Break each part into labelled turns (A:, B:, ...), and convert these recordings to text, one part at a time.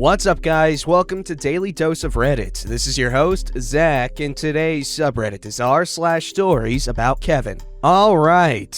A: What's up, guys? Welcome to Daily Dose of Reddit. This is your host, Zach, and today's subreddit is r/StoriesAboutKevin. Alright,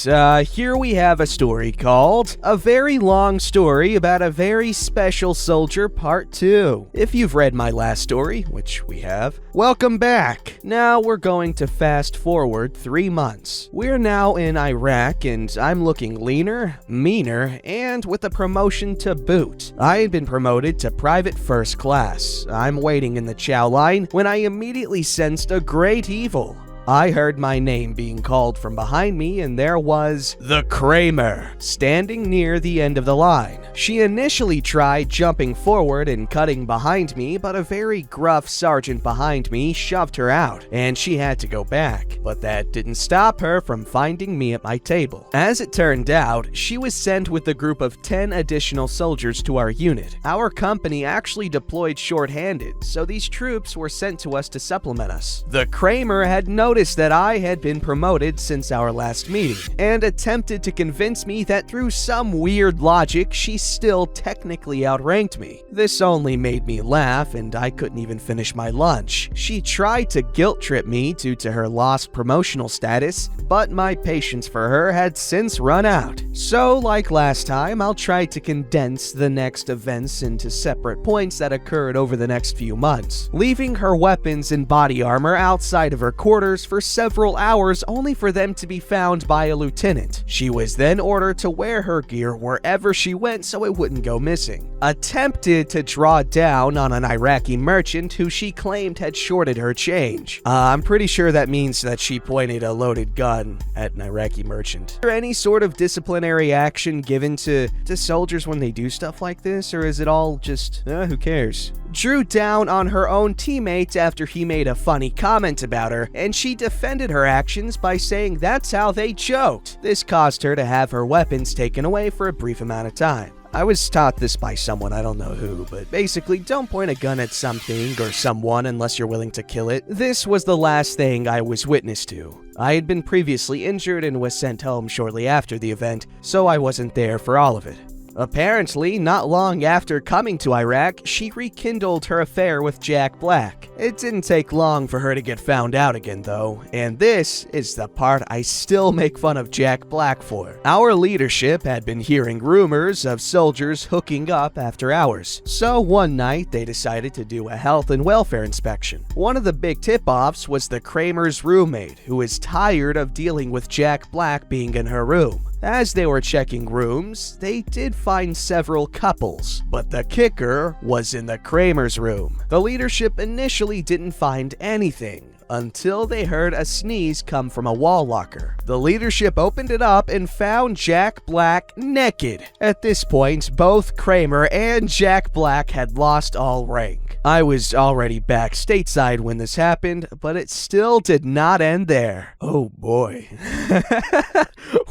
A: here we have a story called A Very Long Story About a Very Special Soldier Part 2. If you've read my last story, which we have, welcome back. Now we're going to fast forward 3 months. We're now in Iraq and I'm looking leaner, meaner, and with a promotion to boot. I had been promoted to Private First Class. I'm waiting in the chow line when I immediately sensed a great evil. I heard my name being called from behind me, and there was the Kramer standing near the end of the line. She initially tried jumping forward and cutting behind me, but a very gruff sergeant behind me shoved her out, and she had to go back. But that didn't stop her from finding me at my table. As it turned out, she was sent with a group of 10 additional soldiers to our unit. Our company actually deployed short-handed, so these troops were sent to us to supplement us. The Kramer had noticed that I had been promoted since our last meeting, and attempted to convince me that through some weird logic, she still technically outranked me. This only made me laugh, and I couldn't even finish my lunch. She tried to guilt-trip me due to her lost promotional status, but my patience for her had since run out. So, like last time, I'll try to condense the next events into separate points that occurred over the next few months, leaving her weapons and body armor outside of her quarters for several hours only for them to be found by a lieutenant. She was then ordered to wear her gear wherever she went so it wouldn't go missing. Attempted to draw down on an Iraqi merchant who she claimed had shorted her change. I'm pretty sure that means that she pointed a loaded gun at an Iraqi merchant. Is there any sort of disciplinary action given to soldiers when they do stuff like this, or is it all just, who cares? Drew down on her own teammates after he made a funny comment about her, and she defended her actions by saying that's how they joked. This caused her to have her weapons taken away for a brief amount of time. I was taught this by someone, I don't know who, but basically don't point a gun at something or someone unless you're willing to kill it. This was the last thing I was witness to. I had been previously injured and was sent home shortly after the event, so I wasn't there for all of it. Apparently, not long after coming to Iraq, she rekindled her affair with Jack Black. It didn't take long for her to get found out again, though, and this is the part I still make fun of Jack Black for. Our leadership had been hearing rumors of soldiers hooking up after hours, so one night they decided to do a health and welfare inspection. One of the big tip-offs was the Kramer's roommate, who is tired of dealing with Jack Black being in her room. As they were checking rooms, they did find several couples, but the kicker was in the Kramer's room. The leadership initially didn't find anything until they heard a sneeze come from a wall locker. The leadership opened it up and found Jack Black naked. At this point, both Kramer and Jack Black had lost all rank. I was already back stateside when this happened, but it still did not end there. Oh boy.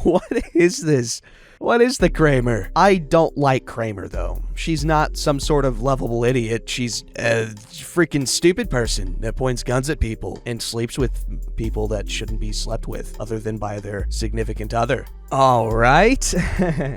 A: What is this? What is the Kramer? I don't like Kramer, though. She's not some sort of lovable idiot. She's a freaking stupid person that points guns at people and sleeps with people that shouldn't be slept with, other than by their significant other. Alright,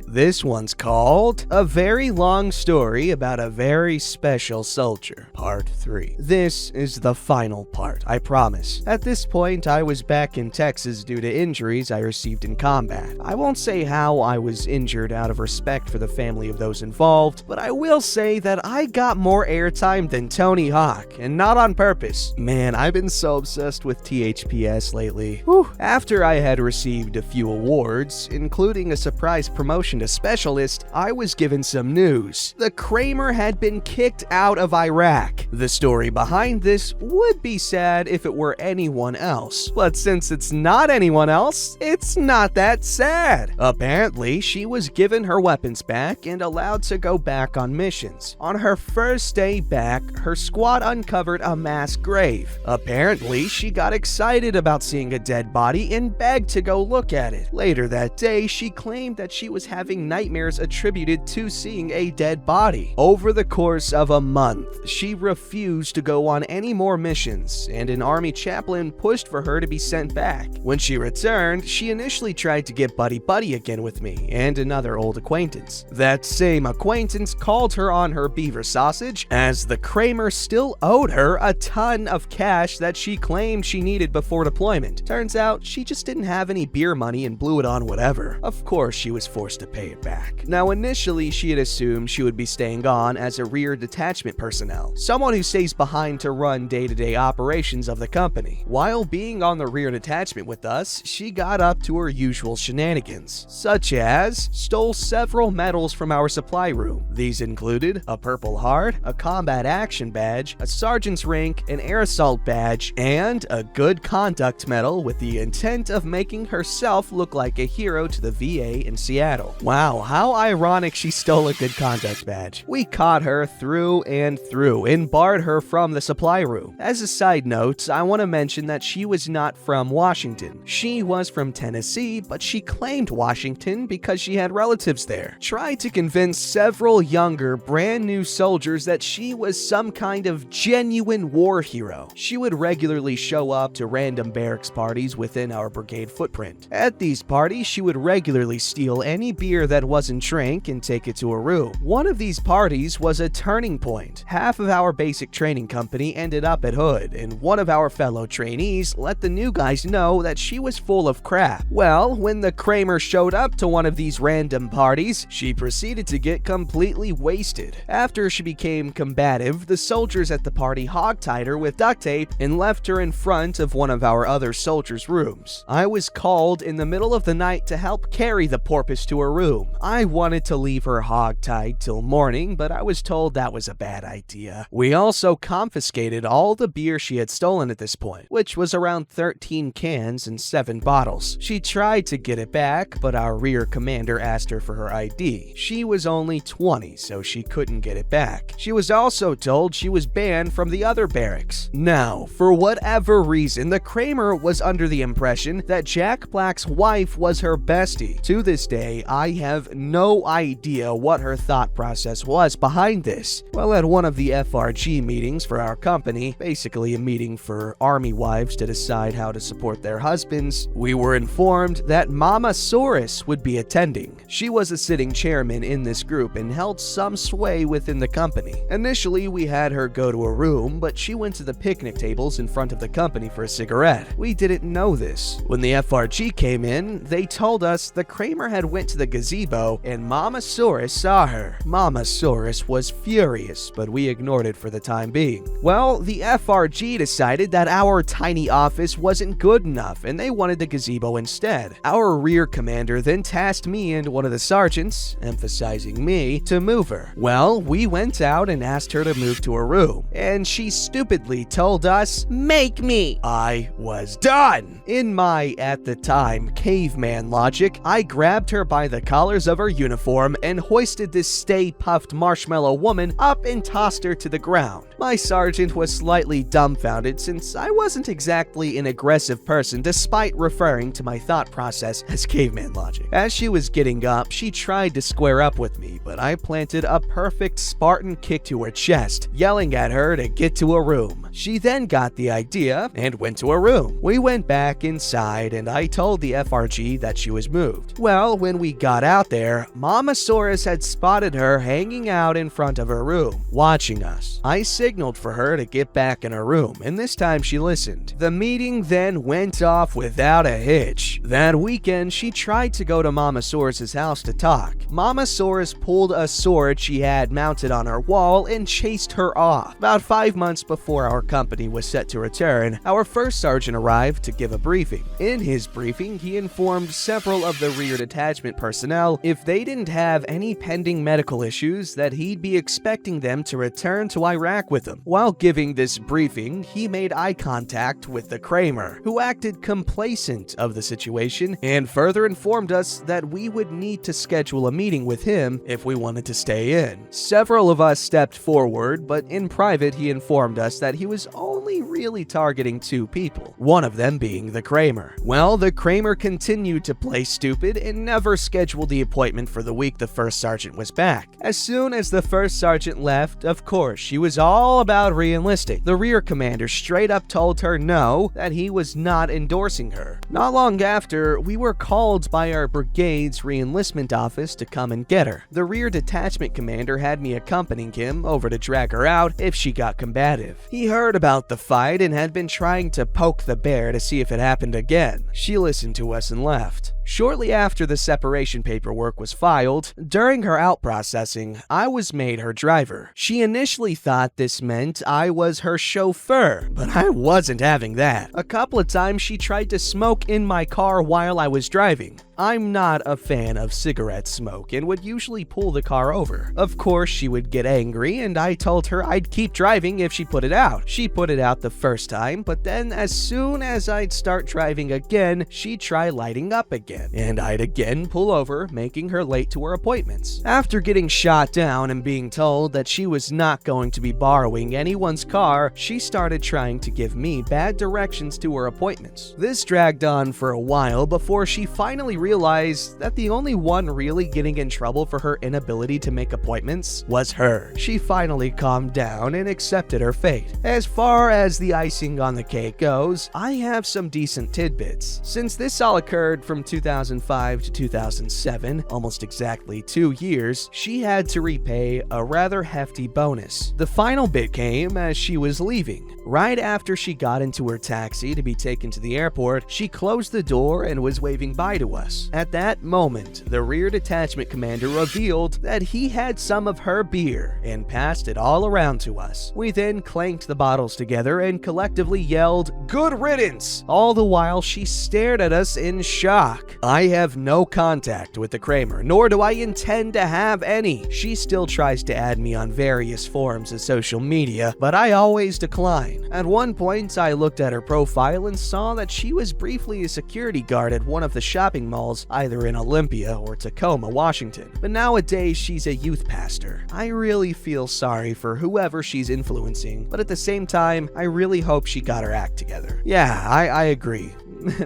A: this one's called A Very Long Story About a Very Special Soldier, Part 3. This is the final part, I promise. At this point, I was back in Texas due to injuries I received in combat. I won't say how I was injured out of respect for the family of those involved, but I will say that I got more airtime than Tony Hawk, and not on purpose. Man, I've been so obsessed with THPS lately. Whew. After I had received a few awards, including a surprise promotion to specialist, I was given some news. The Kramer had been kicked out of Iraq. The story behind this would be sad if it were anyone else, but since it's not anyone else, it's not that sad. Apparently, she was given her weapons back and allowed to go back on missions. On her first day back, her squad uncovered a mass grave. Apparently, she got excited about seeing a dead body and begged to go look at it. Later that day, she claimed that she was having nightmares attributed to seeing a dead body. Over the course of a month, she refused to go on any more missions, and an army chaplain pushed for her to be sent back. When she returned, she initially tried to get buddy-buddy again with me and another old acquaintance. That same acquaintance sergeants called her on her beaver sausage, as the Kramer still owed her a ton of cash that she claimed she needed before deployment. Turns out, she just didn't have any beer money and blew it on whatever. Of course, she was forced to pay it back. Now, initially, she had assumed she would be staying on as a rear detachment personnel, someone who stays behind to run day-to-day operations of the company. While being on the rear detachment with us, she got up to her usual shenanigans, such as stole several medals from our supply room. These included a Purple Heart, a Combat Action Badge, a Sergeant's Rank, an Air Assault Badge, and a Good Conduct Medal with the intent of making herself look like a hero to the VA in Seattle. Wow, how ironic she stole a Good Conduct Badge. We caught her through and through and barred her from the supply room. As a side note, I want to mention that she was not from Washington. She was from Tennessee, but she claimed Washington because she had relatives there. Tried to convince several younger, brand new soldiers that she was some kind of genuine war hero. She would regularly show up to random barracks parties within our brigade footprint. At these parties, she would regularly steal any beer that wasn't drank and take it to her room. One of these parties was a turning point. Half of our basic training company ended up at Hood, and one of our fellow trainees let the new guys know that she was full of crap. Well, when the Kramer showed up to one of these random parties, she proceeded to get completely wasted. After she became combative, the soldiers at the party hogtied her with duct tape and left her in front of one of our other soldiers' rooms. I was called in the middle of the night to help carry the porpoise to her room. I wanted to leave her hogtied till morning, but I was told that was a bad idea. We also confiscated all the beer she had stolen at this point, which was around 13 cans and 7 bottles. She tried to get it back, but our rear commander asked her for her ID. She was only 20, so she couldn't get it back. She was also told she was banned from the other barracks. Now, for whatever reason, the Kramer was under the impression that Jack Black's wife was her bestie. To this day, I have no idea what her thought process was behind this. Well, at one of the FRG meetings for our company, basically a meeting for army wives to decide how to support their husbands, we were informed that Mama Saurus would be attending. She was a sitting chairman in this group and held some sway within the company. Initially, we had her go to a room, but she went to the picnic tables in front of the company for a cigarette. We didn't know this. When the FRG came in, they told us the Kramer had went to the gazebo and Mama Saurus saw her. Mama Saurus was furious, but we ignored it for the time being. Well, the FRG decided that our tiny office wasn't good enough and they wanted the gazebo instead. Our rear commander then tasked me and one of the sergeants, emphasizing me, to move her. Well, we went out and asked her to move to her room, and she stupidly told us, "Make me!" I was done! In my, at the time, caveman logic, I grabbed her by the collars of her uniform and hoisted this stay-puffed marshmallow woman up and tossed her to the ground. My sergeant was slightly dumbfounded since I wasn't exactly an aggressive person despite referring to my thought process as caveman logic. As she was getting up, she tried to square up with me, but I planted a perfect Spartan kick to her chest, yelling at her to get to her room. She then got the idea and went to her room. We went back inside and I told the FRG that she was moved. Well, when we got out there, Mama Saurus had spotted her hanging out in front of her room, watching us. I signaled for her to get back in her room, and this time she listened. The meeting then went off without a hitch. That weekend, she tried to go to Mama Saurus's house to talk. Mama Saurus pulled a sword she had mounted on her wall and chased her off. About 5 months before our company was set to return, our first sergeant arrived to give a briefing. In his briefing, he informed several of the rear detachment personnel if they didn't have any pending medical issues that he'd be expecting them to return to Iraq with him. While giving this briefing, he made eye contact with the Kramer, who acted complacent of the situation and further informed us that we would need to schedule a meeting with him if we wanted to stay in. Several of us stepped forward, but in private he informed us that he was only really targeting two people, one of them being the Kramer. Well, the Kramer continued to play stupid and never scheduled the appointment for the week the first sergeant was back. As soon as the first sergeant left, of course, she was all about re-enlisting. The rear commander straight up told her no, that he was not endorsing her. Not long after, we were called by our brigade's re-enlistment office to come and get her. The rear detachment commander had me accompanying him over to drag her out if she got combative. He heard about the fight and had been trying to poke the bear to see if it happened again. She listened to us and left. Shortly after the separation paperwork was filed, during her out processing, I was made her driver. She initially thought this meant I was her chauffeur, but I wasn't having that. A couple of times she tried to smoke in my car while I was driving. I'm not a fan of cigarette smoke and would usually pull the car over. Of course, she would get angry, and I told her I'd keep driving if she put it out. She put it out the first time, but then as soon as I'd start driving again, she'd try lighting up again, and I'd again pull over, making her late to her appointments. After getting shot down and being told that she was not going to be borrowing anyone's car, she started trying to give me bad directions to her appointments. This dragged on for a while before she finally realized that the only one really getting in trouble for her inability to make appointments was her. She finally calmed down and accepted her fate. As far as the icing on the cake goes, I have some decent tidbits. Since this all occurred from 2005 to 2007, almost exactly 2 years, she had to repay a rather hefty bonus. The final bit came as she was leaving. Right after she got into her taxi to be taken to the airport, she closed the door and was waving bye to us. At that moment, the rear detachment commander revealed that he had some of her beer and passed it all around to us. We then clanked the bottles together and collectively yelled, "Good riddance!" all the while she stared at us in shock. I have no contact with the Kramer, nor do I intend to have any. She still tries to add me on various forms of social media, but I always decline. At one point, I looked at her profile and saw that she was briefly a security guard at one of the shopping malls either in Olympia or Tacoma, Washington. But nowadays, she's a youth pastor. I really feel sorry for whoever she's influencing, but at the same time, I really hope she got her act together. Yeah, I agree.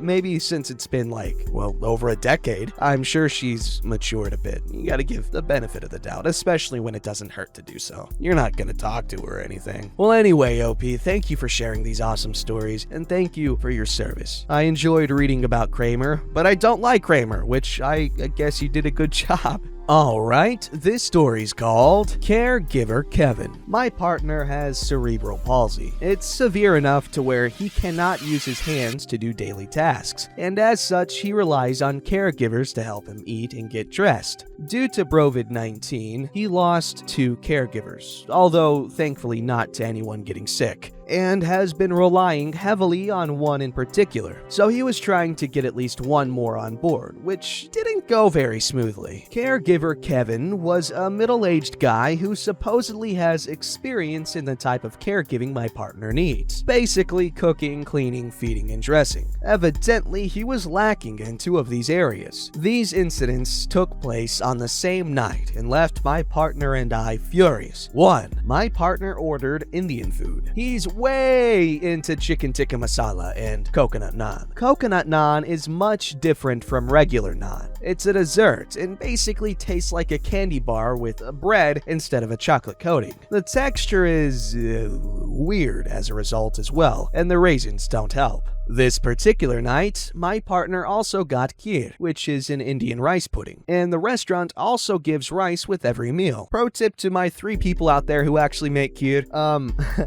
A: Maybe since it's been over a decade, I'm sure she's matured a bit. You gotta give the benefit of the doubt, especially when it doesn't hurt to do so. You're not gonna talk to her or anything. Well, anyway, OP, thank you for sharing these awesome stories, and thank you for your service. I enjoyed reading about Kramer, but I don't like Kramer, which I guess you did a good job. Alright, this story's called Caregiver Kevin. My partner has cerebral palsy. It's severe enough to where he cannot use his hands to do daily tasks, and as such, he relies on caregivers to help him eat and get dressed. Due to COVID-19, he lost 2 caregivers, although thankfully not to anyone getting sick, and has been relying heavily on one in particular. So he was trying to get at least one more on board, which didn't go very smoothly. Caregiver Kevin was a middle-aged guy who supposedly has experience in the type of caregiving my partner needs. Basically cooking, cleaning, feeding, and dressing. Evidently, he was lacking in 2 of these areas. These incidents took place on the same night and left my partner and I furious. 1. My partner ordered Indian food. He's way into chicken tikka masala and coconut naan. Coconut naan is much different from regular naan. It's a dessert and basically tastes like a candy bar with a bread instead of a chocolate coating. The texture is weird as a result as well, and the raisins don't help. This particular night, my partner also got kheer, which is an Indian rice pudding, and the restaurant also gives rice with every meal. Pro tip to my 3 people out there who actually make kheer,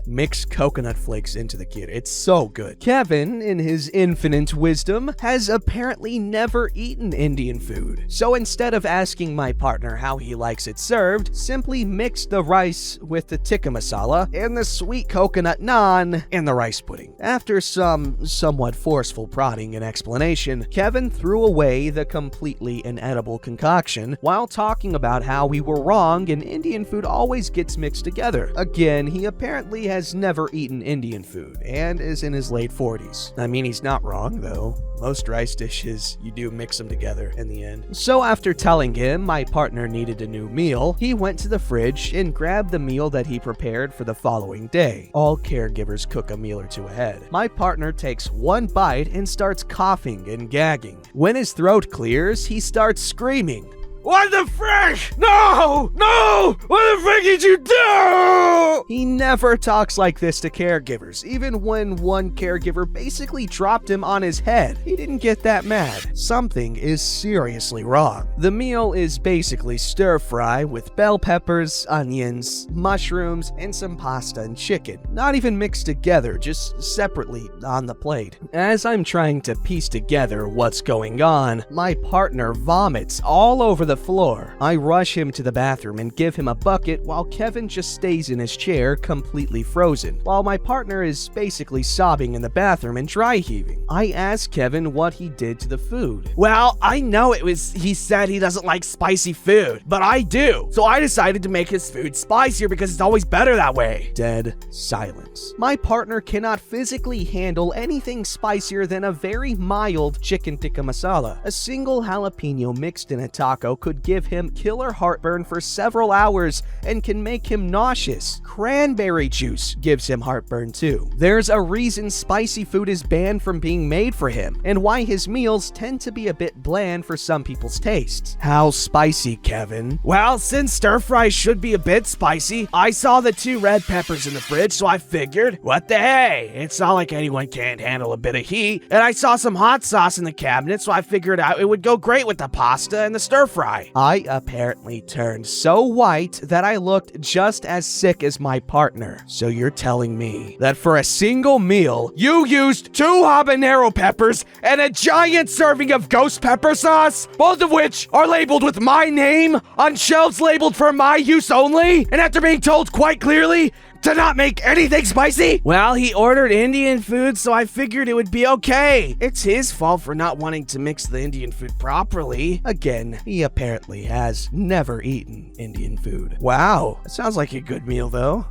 A: mix coconut flakes into the kheer. It's so good. Kevin, in his infinite wisdom, has apparently never eaten Indian food. So instead of asking my partner how he likes it served, simply mixed the rice with the tikka masala and the sweet coconut naan and the rice pudding. After some somewhat forceful prodding and explanation, Kevin threw away the completely inedible concoction while talking about how we were wrong and Indian food always gets mixed together. Again, he apparently has never eaten eaten Indian food and is in his late 40s. I mean, he's not wrong, though. Most rice dishes, you do mix them together in the end. So after telling him my partner needed a new meal, he went to the fridge and grabbed the meal that he prepared for the following day. All caregivers cook a meal or two ahead. My partner takes one bite and starts coughing and gagging. When his throat clears, he starts screaming, "What the frick? No! No! What the frick did you do?" He never talks like this to caregivers. Even when one caregiver basically dropped him on his head, he didn't get that mad. Something is seriously wrong. The meal is basically stir fry with bell peppers, onions, mushrooms, and some pasta and chicken. Not even mixed together, just separately on the plate. As I'm trying to piece together what's going on, my partner vomits all over the floor. I rush him to the bathroom and give him a bucket while Kevin just stays in his chair completely frozen, while my partner is basically sobbing in the bathroom and dry heaving. I ask Kevin what he did to the food.
B: "Well, I know he said he doesn't like spicy food, but I do. So I decided to make his food spicier because it's always better that way."
A: Dead silence. My partner cannot physically handle anything spicier than a very mild chicken tikka masala. A single jalapeno mixed in a taco could give him killer heartburn for several hours and can make him nauseous. Cranberry juice gives him heartburn too. There's a reason spicy food is banned from being made for him, and why his meals tend to be a bit bland for some people's tastes. How spicy, Kevin?
B: "Well, since stir fry should be a bit spicy, I saw the 2 red peppers in the fridge, so I figured, what the hey? It's not like anyone can't handle a bit of heat. And I saw some hot sauce in the cabinet, so I figured out it would go great with the pasta and the stir fry."
A: I apparently turned so white that I looked just as sick as my partner. So you're telling me that for a single meal,
B: You used 2 habanero peppers and a giant serving of ghost pepper sauce, both of which are labeled with my name on shelves labeled for my use only, and after being told quite clearly to not make anything spicy? Well, he ordered Indian food, so I figured it would be okay. It's his fault for not wanting to mix the Indian food properly.
A: Again, he apparently has never eaten Indian food. Wow, that sounds like a good meal though.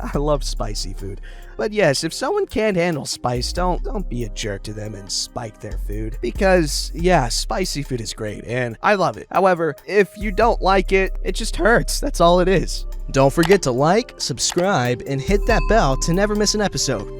A: I love spicy food. But yes, if someone can't handle spice, don't be a jerk to them and spike their food. Because, yeah, spicy food is great, and I love it. However, if you don't like it, it just hurts. That's all it is. Don't forget to like, subscribe, and hit that bell to never miss an episode.